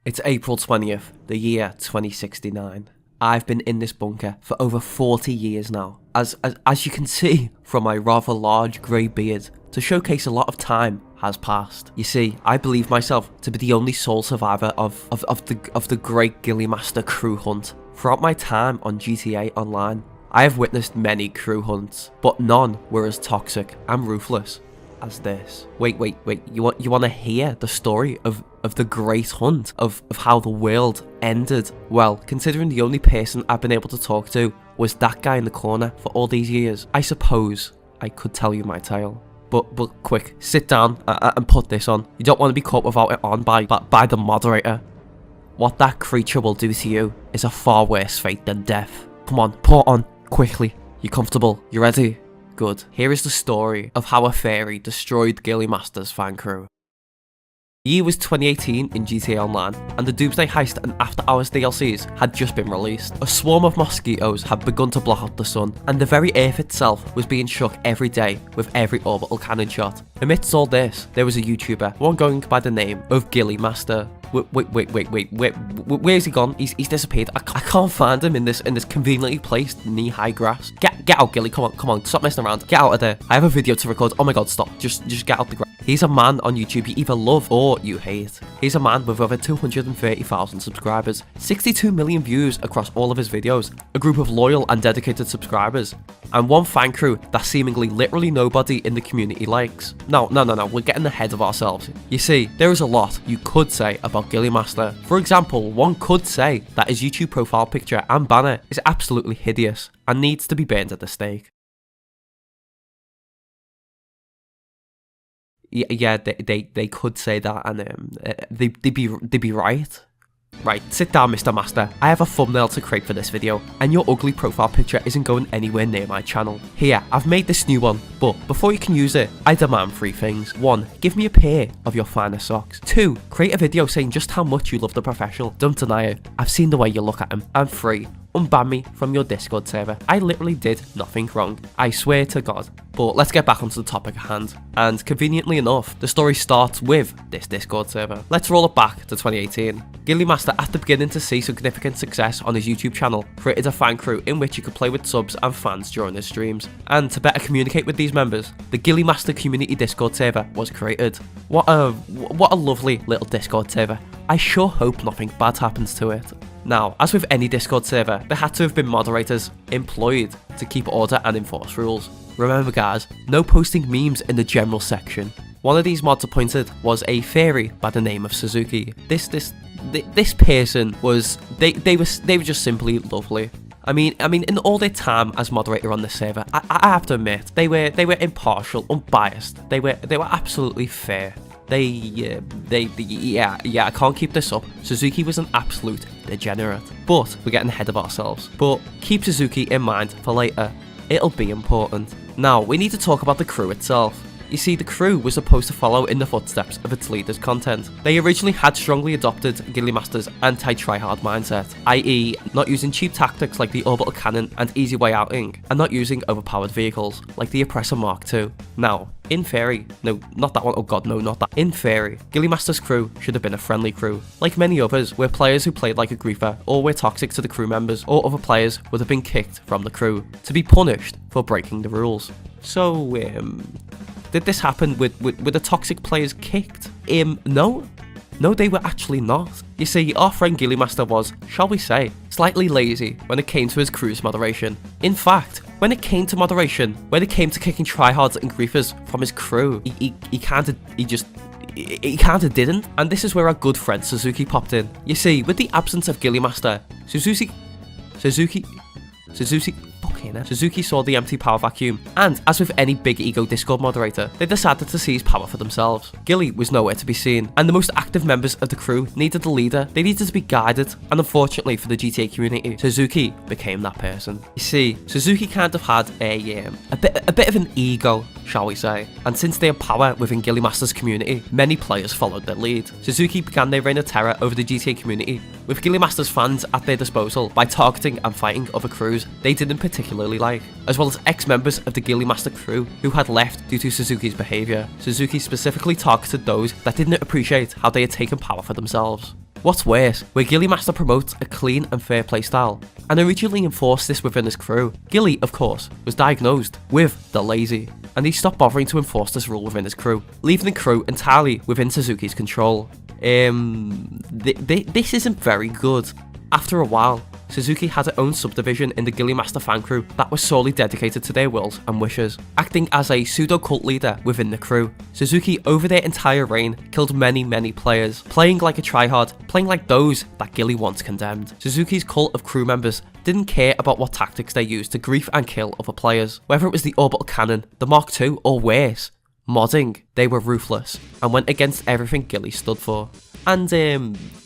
It's April 20th, the year 2069. I've been in this bunker for over 40 years now. As you can see from my rather large grey beard, to showcase a lot of time has passed. You see, I believe myself to be the only sole survivor of the great Ghilliemaster crew hunt. Throughout my time on GTA Online, I have witnessed many crew hunts, but none were as toxic and ruthless as this. Wait, you want to hear the story of the great hunt, of how the world ended? Well, considering the only person I've been able to talk to was that guy in the corner for all these years, I suppose I could tell you my tale. But quick, sit down and put this on. You don't want to be caught without it on by the moderator. What that creature will do to you is a far worse fate than death. Come on, put it on, quickly. You comfortable? You ready? Good. Here is the story of how a fairy destroyed Ghilliemaster's fan crew. The year was 2018 in GTA Online, and the Doomsday Heist and After Hours DLCs had just been released. A swarm of mosquitoes had begun to block out the sun, and the very earth itself was being shook every day with every orbital cannon shot. Amidst all this, there was a YouTuber, one going by the name of Ghilliemaster. Wait, where's he gone? He's disappeared. I can't find him in this conveniently placed knee-high grass. Get out, Gilly, come on, stop messing around. Get out of there. I have a video to record. Oh my god, stop. Just get out the grass. He's a man on YouTube you either love or you hate. He's a man with over 230,000 subscribers, 62 million views across all of his videos, a group of loyal and dedicated subscribers, and one fan crew that seemingly literally nobody in the community likes. No, we're getting ahead of ourselves. You see, there is a lot you could say about Ghilliemaster. For example, one could say that his YouTube profile picture and banner is absolutely hideous and needs to be burned at the stake. Yeah, they could say that, and they'd be right. Right, sit down, Mr. Master. I have a thumbnail to create for this video, and your ugly profile picture isn't going anywhere near my channel. Here, I've made this new one, but before you can use it, I demand 3 things. 1, give me a pair of your finest socks. 2, create a video saying just how much you love the professional. Don't deny it. I've seen the way you look at him. And 3, unban me from your Discord server. I literally did nothing wrong. I swear to God. But let's get back onto the topic at hand. And conveniently enough, the story starts with this Discord server. Let's roll it back to 2018. Ghilliemaster, after beginning to see significant success on his YouTube channel, created a fan crew in which he could play with subs and fans during his streams. And to better communicate with these members, the Ghilliemaster community Discord server was created. What a lovely little Discord server. I sure hope nothing bad happens to it. Now, as with any Discord server, there had to have been moderators employed to keep order and enforce rules. Remember guys, no posting memes in the general section. One of these mods appointed was a fairy by the name of Suzuki. This person was, they were just simply lovely. I mean, in all their time as moderator on this server, I have to admit, they were impartial, unbiased. They were absolutely fair. Yeah, I can't keep this up. Suzuki was an absolute degenerate. But we're getting ahead of ourselves. But keep Suzuki in mind for later. It'll be important. Now, we need to talk about the crew itself. You see, the crew was supposed to follow in the footsteps of its leader's content. They originally had strongly adopted Ghilliemaster's anti-tryhard mindset, i.e. not using cheap tactics like the orbital cannon and easy way outing, and not using overpowered vehicles like the Oppressor Mark II. Now, in theory, no, not that one, oh god, no, not that. In theory, Ghilliemaster's crew should have been a friendly crew. Like many others, where players who played like a griefer or were toxic to the crew members or other players would have been kicked from the crew, to be punished for breaking the rules. So, did this happen with the toxic players kicked? No, they were actually not. You see, our friend Ghilliemaster was, shall we say, slightly lazy when it came to his crew's moderation. In fact, when it came to moderation, when it came to kicking tryhards and griefers from his crew, he kinda didn't. And this is where our good friend Suzuki popped in. You see, with the absence of Ghilliemaster, Suzuki saw the empty power vacuum, and as with any big ego Discord moderator, they decided to seize power for themselves. Gilly was nowhere to be seen, and the most active members of the crew needed a leader. They needed to be guided, and unfortunately for the GTA community, Suzuki became that person. You see, Suzuki kind of had a bit of an ego, shall we say, and since they had power within Ghilliemaster's community, many players followed their lead. Suzuki began their reign of terror over the GTA community, with Ghilliemaster's fans at their disposal by targeting and fighting other crews they didn't particularly like, as well as ex-members of the Ghilliemaster crew who had left due to Suzuki's behaviour. Suzuki specifically targeted those that didn't appreciate how they had taken power for themselves. What's worse, where Ghilliemaster promotes a clean and fair playstyle, and originally enforced this within his crew, Ghillie, of course, was diagnosed with the lazy, and he stopped bothering to enforce this rule within his crew, leaving the crew entirely within Suzuki's control. This isn't very good. After a while, Suzuki had her own subdivision in the Ghilliemaster fan crew that was solely dedicated to their wills and wishes, acting as a pseudo-cult leader within the crew. Suzuki, over their entire reign, killed many players, playing like a tryhard, playing like those that Ghillie once condemned. Suzuki's cult of crew members didn't care about what tactics they used to grief and kill other players, whether it was the orbital cannon, the Mark II, or worse, modding. They were ruthless and went against everything Ghillie stood for. And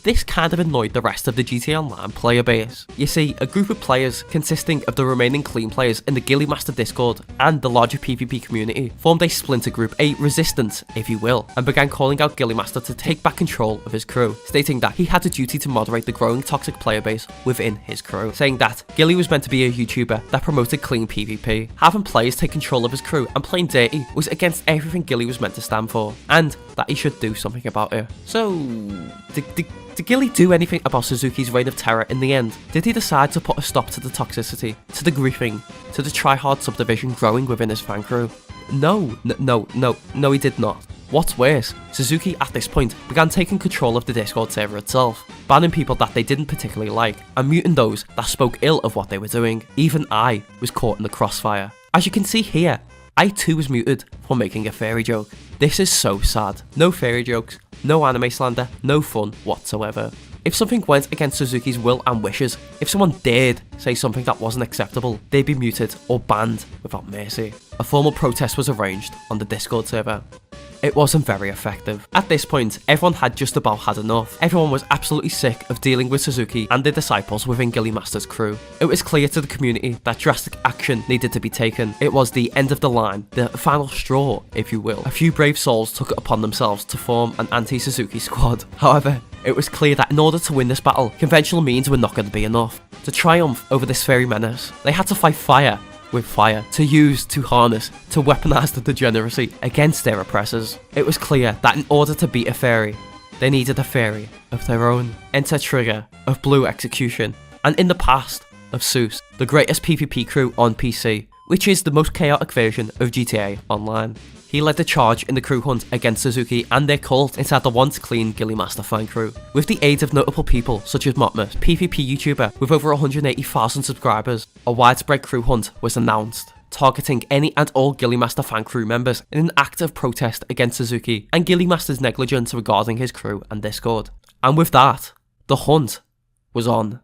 this kind of annoyed the rest of the GTA Online player base. You see, a group of players consisting of the remaining clean players in the Ghilliemaster Discord and the larger PvP community formed a splinter group, a resistance if you will, and began calling out Ghilliemaster to take back control of his crew, stating that he had a duty to moderate the growing toxic player base within his crew, saying that Ghillie was meant to be a YouTuber that promoted clean PvP. Having players take control of his crew and playing dirty was against everything Ghillie was meant to stand for, and that he should do something about it. So, did Ghillie do anything about Suzuki's reign of terror in the end? Did he decide to put a stop to the toxicity, to the griefing, to the tryhard subdivision growing within his fan crew? No, he did not. What's worse, Suzuki at this point began taking control of the Discord server itself, banning people that they didn't particularly like, and muting those that spoke ill of what they were doing. Even I was caught in the crossfire. As you can see here, I too was muted for making a fairy joke. This is so sad. No fairy jokes, no anime slander, no fun whatsoever. If something went against Suzuki's will and wishes, if someone dared say something that wasn't acceptable, they'd be muted or banned without mercy. A formal protest was arranged on the Discord server. It wasn't very effective. At this point, everyone had just about had enough. Everyone was absolutely sick of dealing with Suzuki and the disciples within Ghilliemaster's crew. It was clear to the community that drastic action needed to be taken. It was the end of the line, the final straw, if you will. A few brave souls took it upon themselves to form an anti-Suzuki squad. However, it was clear that in order to win this battle, conventional means were not going to be enough. To triumph over this fairy menace, they had to fight fire with fire, to harness, to weaponize the degeneracy against their oppressors. It was clear that in order to beat a fairy, they needed a fairy of their own. Enter Trigger of Blue Execution, and in the past of Seuss, the greatest PvP crew on PC, which is the most chaotic version of GTA Online. He led the charge in the crew hunt against Suzuki and their cult inside the once clean Ghilliemaster fan crew. With the aid of notable people such as Motmas, PvP YouTuber with over 180,000 subscribers, a widespread crew hunt was announced, targeting any and all Ghilliemaster fan crew members in an act of protest against Suzuki and Ghilliemaster's negligence regarding his crew and Discord. And with that, the hunt was on.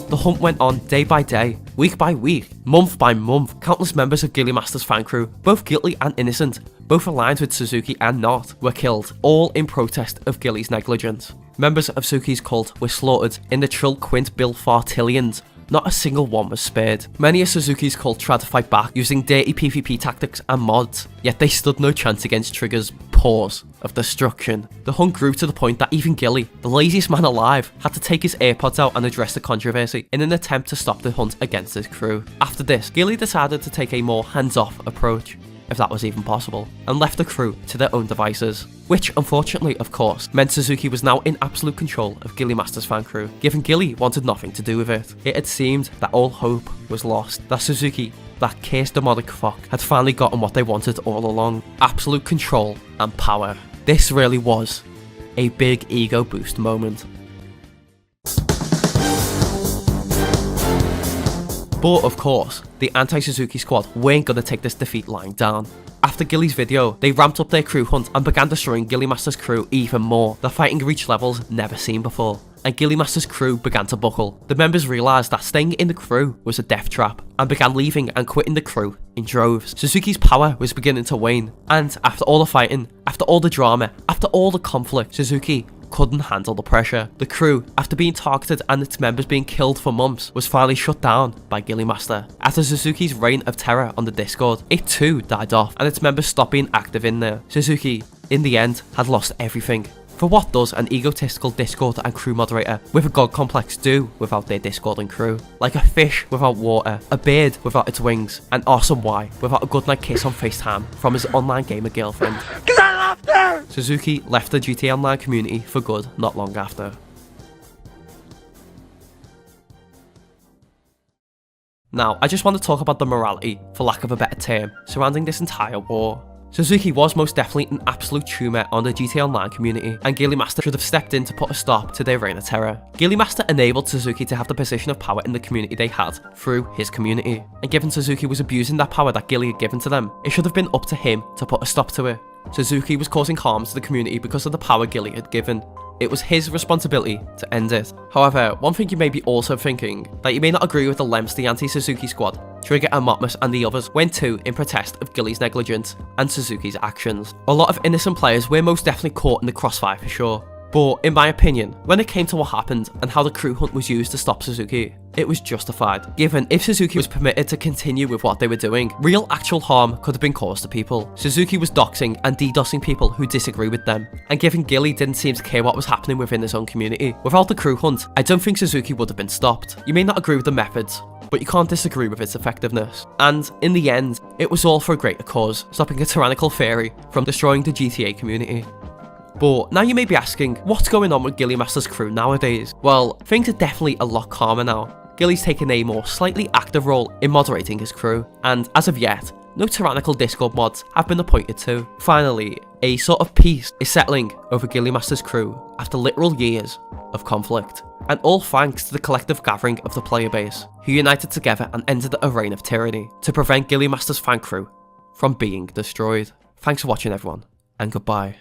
The hunt went on day by day, week by week, month by month. Countless members of Ghilliemaster's fan crew, both guilty and innocent, both aligned with Suzuki and not, were killed, all in protest of Ghillie's negligence. Members of Suzuki's cult were slaughtered in the trill quint bill fartillions. Not a single one was spared. Many of Suzuki's cult tried to fight back using dirty PvP tactics and mods, yet they stood no chance against Trigger's paws of destruction. The hunt grew to the point that even Ghillie, the laziest man alive, had to take his AirPods out and address the controversy in an attempt to stop the hunt against his crew. After this, Ghillie decided to take a more hands-off approach, if that was even possible, and left the crew to their own devices. Which, unfortunately, of course, meant Suzuki was now in absolute control of Ghilliemaster's fan crew, given Ghillie wanted nothing to do with it. It had seemed that all hope was lost, that Suzuki, that cursed demonic fuck, had finally gotten what they wanted all along: absolute control and power. This really was a big ego boost moment. But of course, the anti-Suzuki squad weren't going to take this defeat lying down. After Ghillie's video, they ramped up their crew hunt and began destroying Ghilliemaster's crew even more. The fighting reached levels never seen before, and Ghilliemaster's crew began to buckle. The members realised that staying in the crew was a death trap, and began leaving and quitting the crew in droves. Suzuki's power was beginning to wane, and after all the fighting, after all the drama, after all the conflict, Suzuki couldn't handle the pressure. The crew, after being targeted and its members being killed for months, was finally shut down by Ghilliemaster. After Suzuki's reign of terror on the Discord, it too died off and its members stopped being active in there. Suzuki, in the end, had lost everything. For what does an egotistical Discord and crew moderator with a god complex do without their Discord and crew? Like a fish without water, a bird without its wings, an awesome Y without a goodnight kiss on FaceTime from his online gamer girlfriend. Suzuki left the GTA Online community for good not long after. Now, I just want to talk about the morality, for lack of a better term, surrounding this entire war. Suzuki was most definitely an absolute tumor on the GTA Online community, and Ghilliemaster should have stepped in to put a stop to their reign of terror. Ghilliemaster enabled Suzuki to have the position of power in the community they had through his community, and given Suzuki was abusing that power that Ghillie had given to them, it should have been up to him to put a stop to it. Suzuki was causing harm to the community because of the power Ghillie had given. It was his responsibility to end it. However, one thing you may be also thinking, that you may not agree with the Lems the anti-Suzuki squad, Trigger and Motmus and the others went to in protest of Ghillie's negligence and Suzuki's actions. A lot of innocent players were most definitely caught in the crossfire for sure. But in my opinion, when it came to what happened and how the crew hunt was used to stop Suzuki, it was justified, given if Suzuki was permitted to continue with what they were doing, real actual harm could have been caused to people. Suzuki was doxing and DDoSing people who disagree with them, and given Ghillie didn't seem to care what was happening within his own community, without the crew hunt, I don't think Suzuki would have been stopped. You may not agree with the methods, but you can't disagree with its effectiveness. And in the end, it was all for a greater cause, stopping a tyrannical fairy from destroying the GTA community. But now you may be asking, what's going on with Ghilliemaster's crew nowadays? Well, things are definitely a lot calmer now. Ghillie's taken a more slightly active role in moderating his crew, and as of yet, no tyrannical Discord mods have been appointed to. Finally, a sort of peace is settling over Ghilliemaster's crew after literal years of conflict, and all thanks to the collective gathering of the player base, who united together and ended a reign of tyranny to prevent Ghilliemaster's fan crew from being destroyed. Thanks for watching everyone, and goodbye.